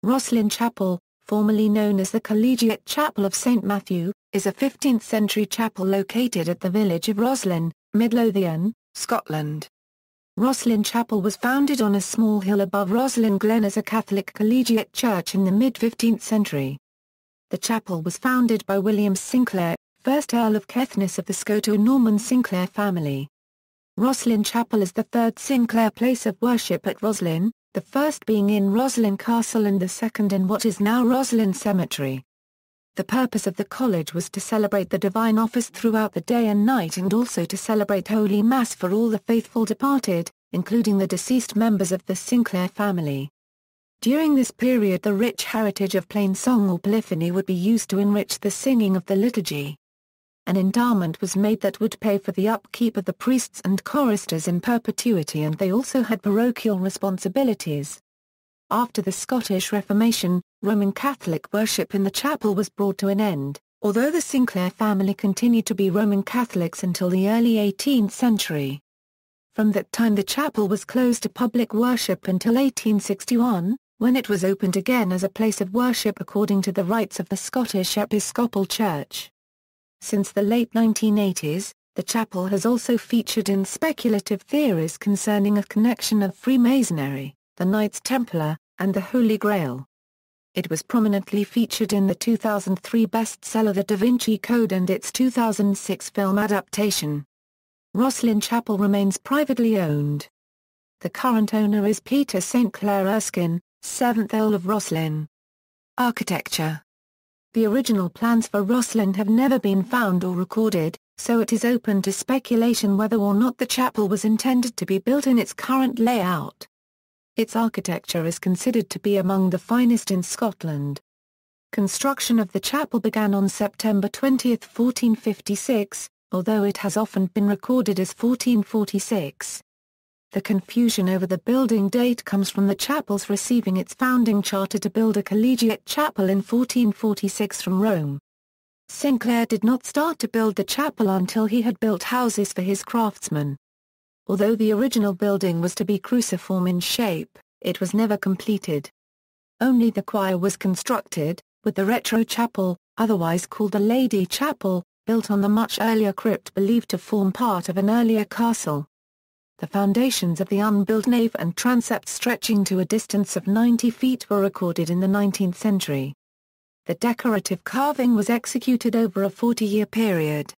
Rosslyn Chapel, formerly known as the Collegiate Chapel of St. Matthew, is a 15th-century chapel located at the village of Roslin, Midlothian, Scotland. Rosslyn Chapel was founded on a small hill above Roslin Glen as a Catholic collegiate church in the mid-15th century. The chapel was founded by William Sinclair, 1st Earl of Caithness of the Scoto-Norman Sinclair family. Rosslyn Chapel is the third Sinclair place of worship at Roslin, the first being in Roslin Castle and the second in what is now Roslin Cemetery. The purpose of the college was to celebrate the divine office throughout the day and night and also to celebrate Holy Mass for all the faithful departed, including the deceased members of the Sinclair family. During this period the rich heritage of plain song or polyphony would be used to enrich the singing of the liturgy. An endowment was made that would pay for the upkeep of the priests and choristers in perpetuity, and they also had parochial responsibilities. After the Scottish Reformation, Roman Catholic worship in the chapel was brought to an end, although the Sinclair family continued to be Roman Catholics until the early 18th century. From that time the chapel was closed to public worship until 1861, when it was opened again as a place of worship according to the rites of the Scottish Episcopal Church. Since the late 1980s, the chapel has also featured in speculative theories concerning a connection of Freemasonry, the Knights Templar, and the Holy Grail. It was prominently featured in the 2003 bestseller The Da Vinci Code and its 2006 film adaptation. Rosslyn Chapel remains privately owned. The current owner is Peter St. Clair Erskine, 7th Earl of Roslin. Architecture. The original plans for Roslin have never been found or recorded, so it is open to speculation whether or not the chapel was intended to be built in its current layout. Its architecture is considered to be among the finest in Scotland. Construction of the chapel began on September 20, 1456, although it has often been recorded as 1446. The confusion over the building date comes from the chapel's receiving its founding charter to build a collegiate chapel in 1446 from Rome. Sinclair did not start to build the chapel until he had built houses for his craftsmen. Although the original building was to be cruciform in shape, it was never completed. Only the choir was constructed, with the retro chapel, otherwise called the Lady Chapel, built on the much earlier crypt believed to form part of an earlier castle. The foundations of the unbuilt nave and transept stretching to a distance of 90 feet were recorded in the 19th century. The decorative carving was executed over a 40-year period.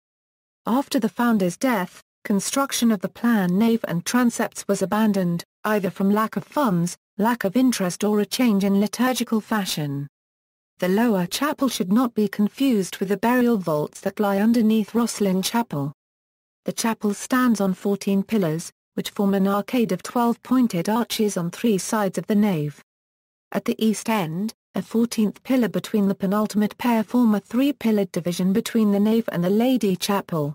After the founder's death, construction of the planned nave and transepts was abandoned, either from lack of funds, lack of interest or a change in liturgical fashion. The lower chapel should not be confused with the burial vaults that lie underneath Rosslyn Chapel. The chapel stands on 14 pillars, which form an arcade of 12 pointed arches on 3 sides of the nave. At the east end, a 14th pillar between the penultimate pair form a 3-pillared division between the nave and the Lady Chapel.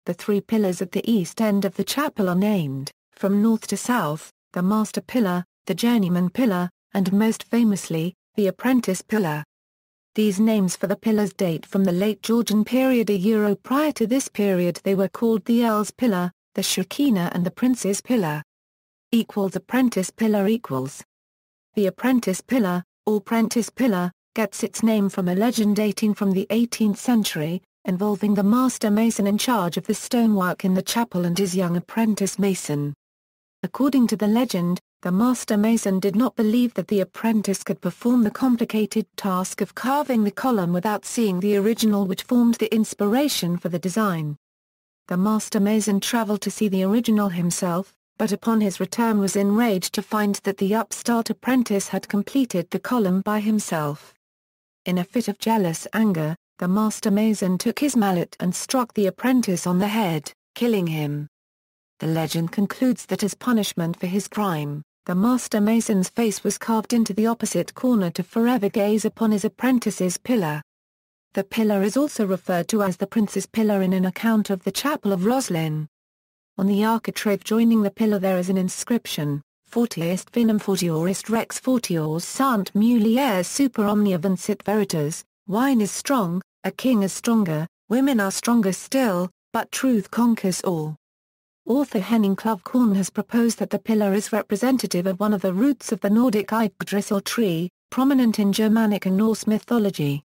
The 3 pillars at the east end of the chapel are named, from north to south, the Master Pillar, the Journeyman Pillar, and most famously, the Apprentice Pillar. These names for the pillars date from the late Georgian period. Prior to this period they were called the Earl's Pillar, the Shekinah and the Prince's Pillar. Apprentice Pillar equals. The Apprentice Pillar, or Prentice Pillar, gets its name from a legend dating from the 18th century, involving the master mason in charge of the stonework in the chapel and his young apprentice mason. According to the legend, the master mason did not believe that the apprentice could perform the complicated task of carving the column without seeing the original which formed the inspiration for the design. The master mason traveled to see the original himself, but upon his return was enraged to find that the upstart apprentice had completed the column by himself. In a fit of jealous anger, the master mason took his mallet and struck the apprentice on the head, killing him. The legend concludes that as punishment for his crime, the master mason's face was carved into the opposite corner to forever gaze upon his apprentice's pillar. The pillar is also referred to as the Prince's Pillar in an account of the Chapel of Roslin. On the architrave joining the pillar there is an inscription, Fortiest vinum fortiorist rex fortiors sant mulieres super omnia vincit veritas, wine is strong, a king is stronger, women are stronger still, but truth conquers all. Author Henning Clough-Corn has proposed that the pillar is representative of one of the roots of the Nordic Yggdrasil tree, prominent in Germanic and Norse mythology.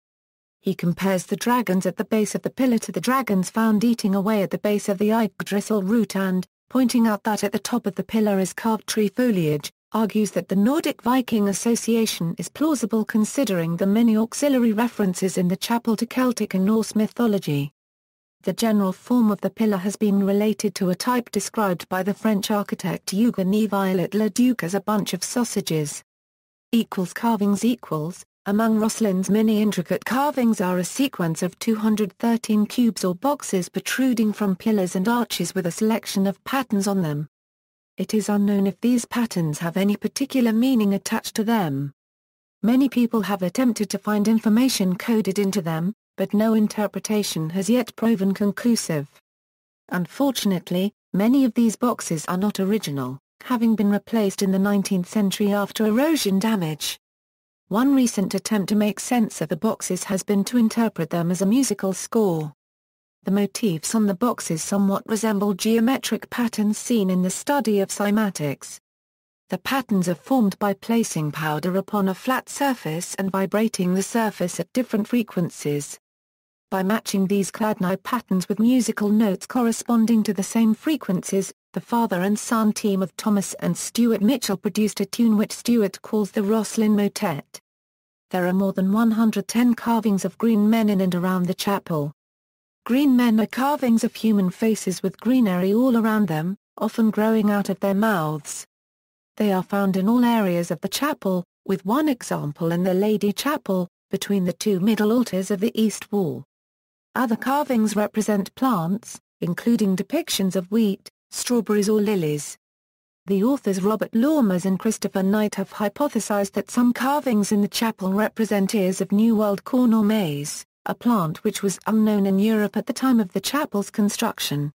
He compares the dragons at the base of the pillar to the dragons found eating away at the base of the Yggdrasil root and, pointing out that at the top of the pillar is carved tree foliage, argues that the Nordic Viking association is plausible considering the many auxiliary references in the chapel to Celtic and Norse mythology. The general form of the pillar has been related to a type described by the French architect Hugues Viollet-le-Duc as a bunch of sausages. Carvings Among Roslin's many intricate carvings are a sequence of 213 cubes or boxes protruding from pillars and arches with a selection of patterns on them. It is unknown if these patterns have any particular meaning attached to them. Many people have attempted to find information coded into them, but no interpretation has yet proven conclusive. Unfortunately, many of these boxes are not original, having been replaced in the 19th century after erosion damage. One recent attempt to make sense of the boxes has been to interpret them as a musical score. The motifs on the boxes somewhat resemble geometric patterns seen in the study of cymatics. The patterns are formed by placing powder upon a flat surface and vibrating the surface at different frequencies. By matching these cladno patterns with musical notes corresponding to the same frequencies, the father and son team of Thomas and Stuart Mitchell produced a tune which Stuart calls the Roslin Motet. There are more than 110 carvings of green men in and around the chapel. Green men are carvings of human faces with greenery all around them, often growing out of their mouths. They are found in all areas of the chapel, with one example in the Lady Chapel, between the two middle altars of the east wall. Other carvings represent plants, including depictions of wheat, strawberries or lilies. The authors Robert Laumers and Christopher Knight have hypothesized that some carvings in the chapel represent ears of New World corn or maize, a plant which was unknown in Europe at the time of the chapel's construction.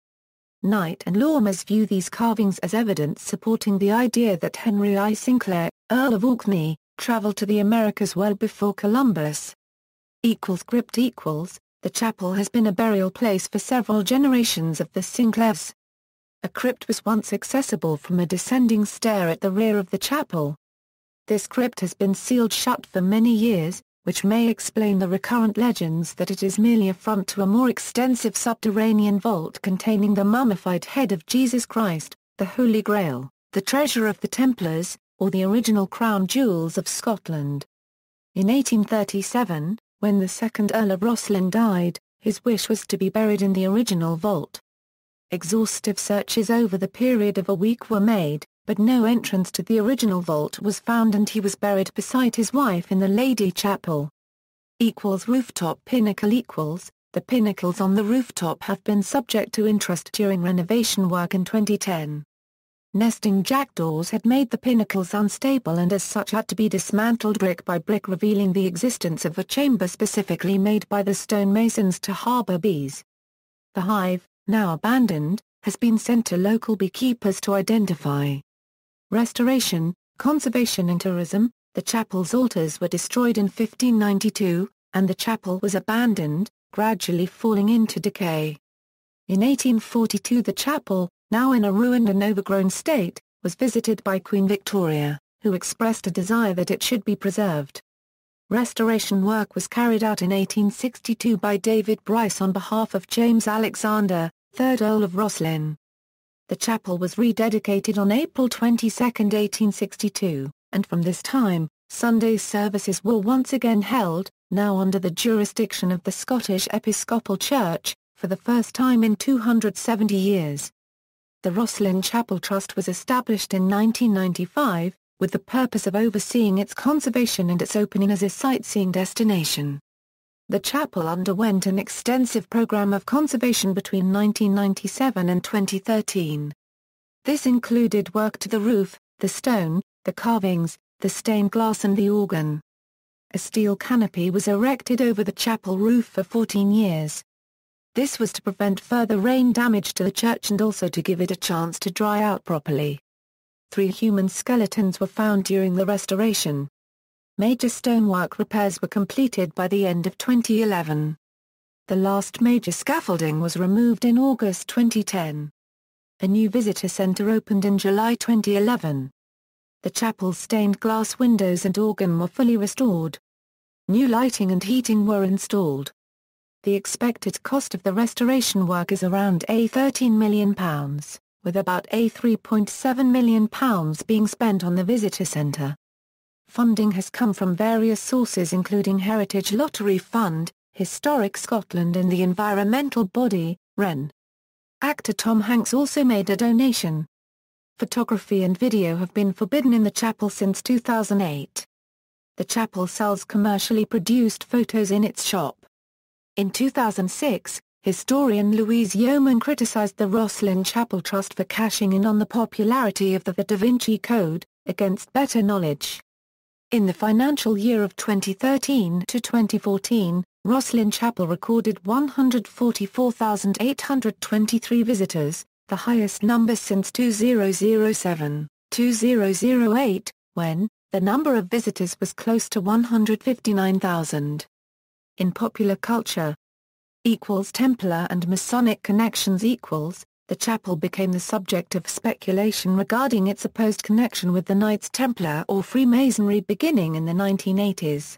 Knight and Laumers view these carvings as evidence supporting the idea that Henry I. Sinclair, Earl of Orkney, traveled to the Americas well before Columbus. Crypt The chapel has been a burial place for several generations of the Sinclairs. A crypt was once accessible from a descending stair at the rear of the chapel. This crypt has been sealed shut for many years, which may explain the recurrent legends that it is merely a front to a more extensive subterranean vault containing the mummified head of Jesus Christ, the Holy Grail, the treasure of the Templars, or the original crown jewels of Scotland. In 1837, when the second Earl of Roslin died, his wish was to be buried in the original vault. Exhaustive searches over the period of a week were made, but no entrance to the original vault was found and he was buried beside his wife in the Lady Chapel. Rooftop pinnacle The pinnacles on the rooftop have been subject to interest during renovation work in 2010. Nesting jackdaws had made the pinnacles unstable and as such had to be dismantled brick by brick, revealing the existence of a chamber specifically made by the stonemasons to harbor bees. The hive, now abandoned, has been sent to local beekeepers to identify. Restoration, conservation and tourism. The chapel's altars were destroyed in 1592, and the chapel was abandoned, gradually falling into decay. In 1842 the chapel, now in a ruined and overgrown state, was visited by Queen Victoria, who expressed a desire that it should be preserved. Restoration work was carried out in 1862 by David Bryce on behalf of James Alexander, 3rd Earl of Roslin. The chapel was rededicated on April 22, 1862, and from this time, Sunday services were once again held, now under the jurisdiction of the Scottish Episcopal Church, for the first time in 270 years. The Rosslyn Chapel Trust was established in 1995, with the purpose of overseeing its conservation and its opening as a sightseeing destination. The chapel underwent an extensive program of conservation between 1997 and 2013. This included work to the roof, the stone, the carvings, the stained glass and the organ. A steel canopy was erected over the chapel roof for 14 years. This was to prevent further rain damage to the church and also to give it a chance to dry out properly. 3 human skeletons were found during the restoration. Major stonework repairs were completed by the end of 2011. The last major scaffolding was removed in August 2010. A new visitor center opened in July 2011. The chapel's stained glass windows and organ were fully restored. New lighting and heating were installed. The expected cost of the restoration work is around £13 million, with about £3.7 million being spent on the visitor centre. Funding has come from various sources including Heritage Lottery Fund, Historic Scotland and the environmental body, REN. Actor Tom Hanks also made a donation. Photography and video have been forbidden in the chapel since 2008. The chapel sells commercially produced photos in its shop. In 2006, historian Louise Yeoman criticized the Rosslyn Chapel Trust for cashing in on the popularity of the Da Vinci Code, against better knowledge. In the financial year of 2013 to 2014, Rosslyn Chapel recorded 144,823 visitors, the highest number since 2007-2008, when the number of visitors was close to 159,000. In popular culture, Templar and Masonic connections the chapel became the subject of speculation regarding its supposed connection with the Knights Templar or Freemasonry beginning in the 1980s.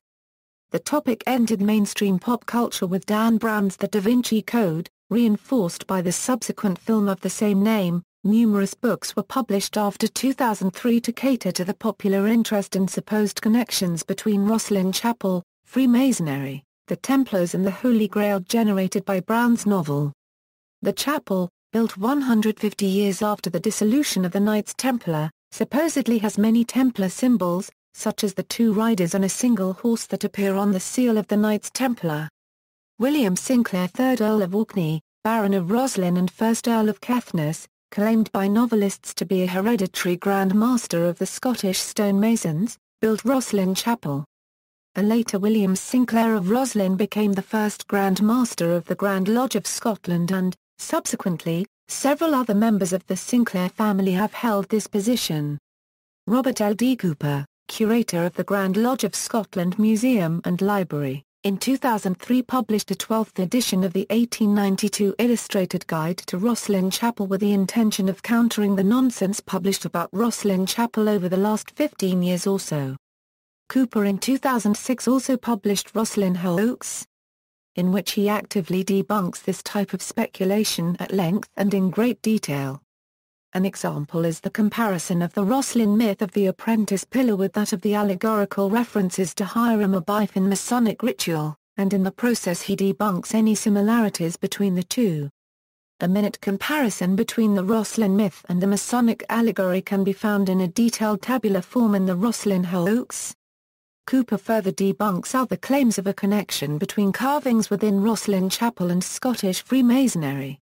The topic entered mainstream pop culture with Dan Brown's The Da Vinci Code, reinforced by the subsequent film of the same name. Numerous books were published after 2003 to cater to the popular interest in supposed connections between Rosslyn Chapel, Freemasonry, the Templars and the Holy Grail generated by Brown's novel. The chapel, built 150 years after the dissolution of the Knights Templar, supposedly has many Templar symbols, such as the two riders on a single horse that appear on the seal of the Knights Templar. William Sinclair, 3rd Earl of Orkney, Baron of Roslin and 1st Earl of Caithness, claimed by novelists to be a hereditary Grand Master of the Scottish stonemasons, built Rosslyn Chapel. A later William Sinclair of Roslin became the first Grand Master of the Grand Lodge of Scotland and, subsequently, several other members of the Sinclair family have held this position. Robert L. D. Cooper, curator of the Grand Lodge of Scotland Museum and Library, in 2003 published a 12th edition of the 1892 Illustrated Guide to Rosslyn Chapel with the intention of countering the nonsense published about Rosslyn Chapel over the last 15 years or so. Cooper in 2006 also published Roslin Hoax, in which he actively debunks this type of speculation at length and in great detail. An example is the comparison of the Roslin myth of the apprentice pillar with that of the allegorical references to Hiram Abiff in Masonic ritual, and in the process he debunks any similarities between the two. A minute comparison between the Roslin myth and the Masonic allegory can be found in a detailed tabular form in the Roslin Hoax. Cooper further debunks other claims of a connection between carvings within Roslyn Chapel and Scottish Freemasonry.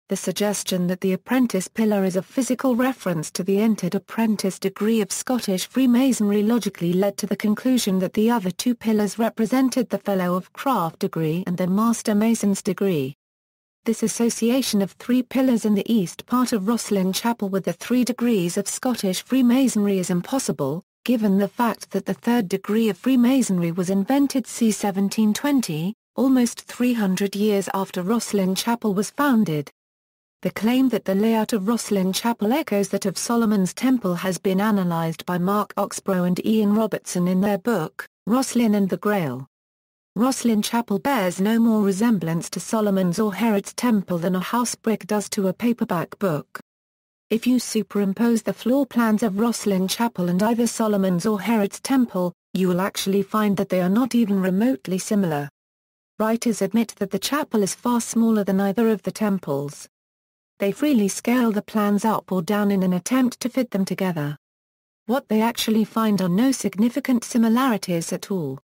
The suggestion that the apprentice pillar is a physical reference to the entered apprentice degree of Scottish Freemasonry logically led to the conclusion that the other two pillars represented the Fellow of Craft degree and the Master Mason's degree. This association of three pillars in the east part of Roslyn Chapel with the 3 degrees of Scottish Freemasonry is impossible, given the fact that the third degree of Freemasonry was invented c. 1720, almost 300 years after Roslyn Chapel was founded. The claim that the layout of Roslyn Chapel echoes that of Solomon's Temple has been analysed by Mark Oxborough and Ian Robertson in their book, Roslin and the Grail. Roslyn Chapel bears no more resemblance to Solomon's or Herod's Temple than a house brick does to a paperback book. If you superimpose the floor plans of Roslyn Chapel and either Solomon's or Herod's Temple, you will actually find that they are not even remotely similar. Writers admit that the chapel is far smaller than either of the temples. They freely scale the plans up or down in an attempt to fit them together. What they actually find are no significant similarities at all.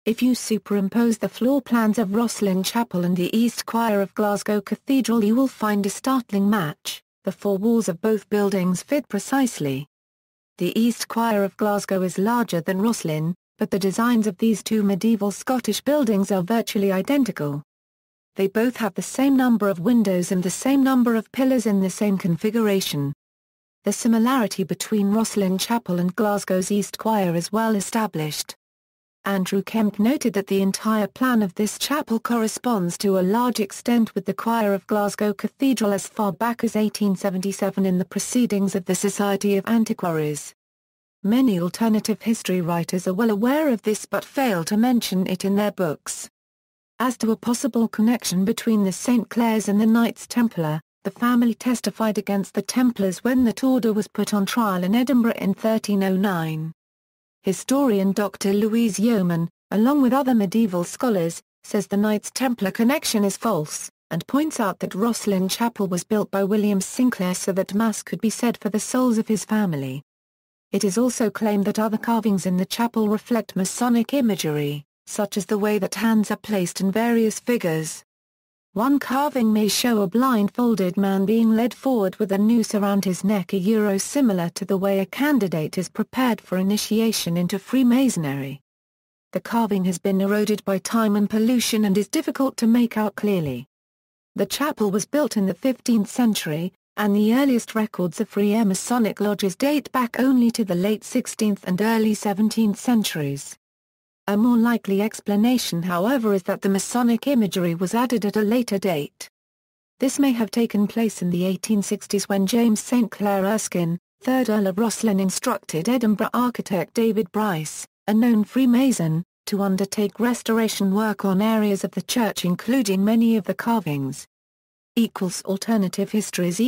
If you superimpose the floor plans of Roslyn Chapel and the east choir of Glasgow Cathedral, you will find a startling match. The 4 walls of both buildings fit precisely. The east choir of Glasgow is larger than Roslyn, but the designs of these two medieval Scottish buildings are virtually identical. They both have the same number of windows and the same number of pillars in the same configuration. The similarity between Roslyn Chapel and Glasgow's East Choir is well established. Andrew Kemp noted that the entire plan of this chapel corresponds to a large extent with the choir of Glasgow Cathedral as far back as 1877 in the Proceedings of the Society of Antiquaries. Many alternative history writers are well aware of this but fail to mention it in their books. As to a possible connection between the St. Clairs and the Knights Templar, the family testified against the Templars when that order was put on trial in Edinburgh in 1309. Historian Dr. Louise Yeoman, along with other medieval scholars, says the Knights Templar connection is false, and points out that Rosslyn Chapel was built by William Sinclair so that Mass could be said for the souls of his family. It is also claimed that other carvings in the chapel reflect Masonic imagery, such as the way that hands are placed in various figures. One carving may show a blindfolded man being led forward with a noose around his neck, similar to the way a candidate is prepared for initiation into Freemasonry. The carving has been eroded by time and pollution and is difficult to make out clearly. The chapel was built in the 15th century, and the earliest records of Freemasonic lodges date back only to the late 16th and early 17th centuries. A more likely explanation, however, is that the Masonic imagery was added at a later date. This may have taken place in the 1860s when James St. Clair Erskine, 3rd Earl of Roslin, instructed Edinburgh architect David Bryce, a known Freemason, to undertake restoration work on areas of the church including many of the carvings. Alternative histories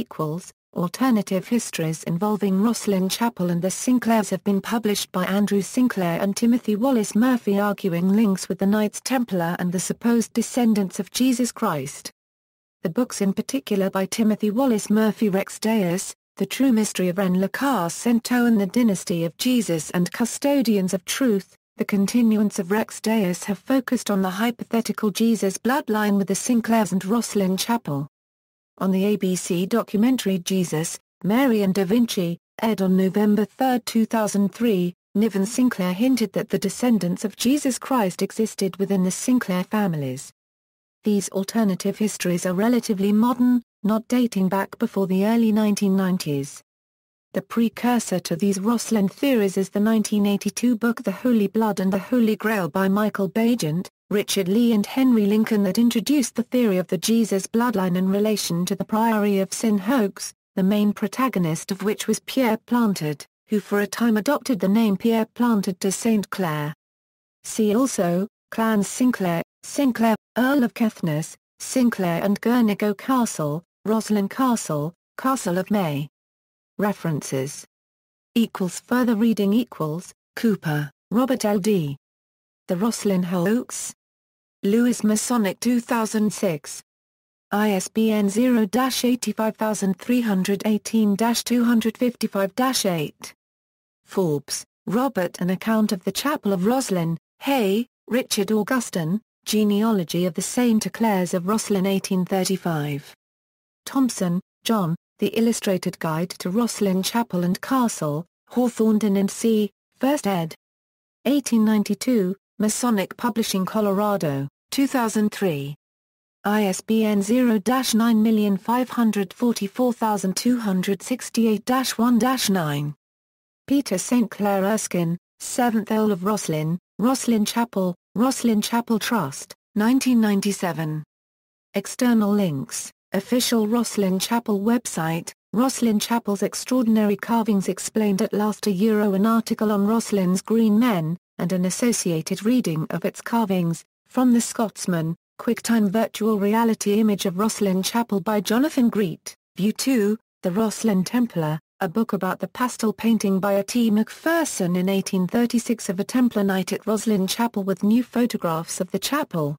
Alternative histories involving Rosslyn Chapel and the Sinclairs have been published by Andrew Sinclair and Timothy Wallace Murphy, arguing links with the Knights Templar and the supposed descendants of Jesus Christ. The books in particular by Timothy Wallace Murphy, Rex Deus, The True Mystery of Ren le Cento and the Dynasty of Jesus and Custodians of Truth, The Continuance of Rex Deus, have focused on the hypothetical Jesus bloodline with the Sinclairs and Rosslyn Chapel. On the ABC documentary Jesus, Mary and Da Vinci, aired on November 3, 2003, Niven Sinclair hinted that the descendants of Jesus Christ existed within the Sinclair families. These alternative histories are relatively modern, not dating back before the early 1990s. The precursor to these Roslyn theories is the 1982 book The Holy Blood and the Holy Grail by Michael Bagent, Richard Lee and Henry Lincoln that introduced the theory of the Jesus bloodline in relation to the Priory of Sin hoax, the main protagonist of which was Pierre Planted, who for a time adopted the name Pierre Planted de St. Clair. See also, Clans Sinclair, Sinclair, Earl of Caithness, Sinclair and Gurnigo Castle, Roslin Castle, Castle of May. References. Further reading Cooper, Robert L.D. The Roslyn Hoax. Lewis Masonic 2006. ISBN 0-85318-255-8. Forbes, Robert. An Account of the Chapel of Roslin, Hay, Richard Augustin, Genealogy of the St. Clairs of Roslin 1835. Thompson, John, The Illustrated Guide to Roslyn Chapel and Castle, Hawthornden & C., 1st ed. 1892, Masonic Publishing Colorado, 2003. ISBN 0-9544268-1-9. Peter St. Clair Erskine, 7th Earl of Roslin, Roslin Chapel, Roslin Chapel Trust, 1997. External links. Official Roslin Chapel website, Roslin Chapel's Extraordinary Carvings Explained at Last. An article on Roslin's Green Men, and an associated reading of its carvings, from The Scotsman, QuickTime Virtual Reality Image of Roslin Chapel by Jonathan Greet. View 2, The Roslyn Templar, a book about the pastel painting by A.T. Macpherson in 1836 of a Templar Knight at Roslin Chapel with new photographs of the chapel.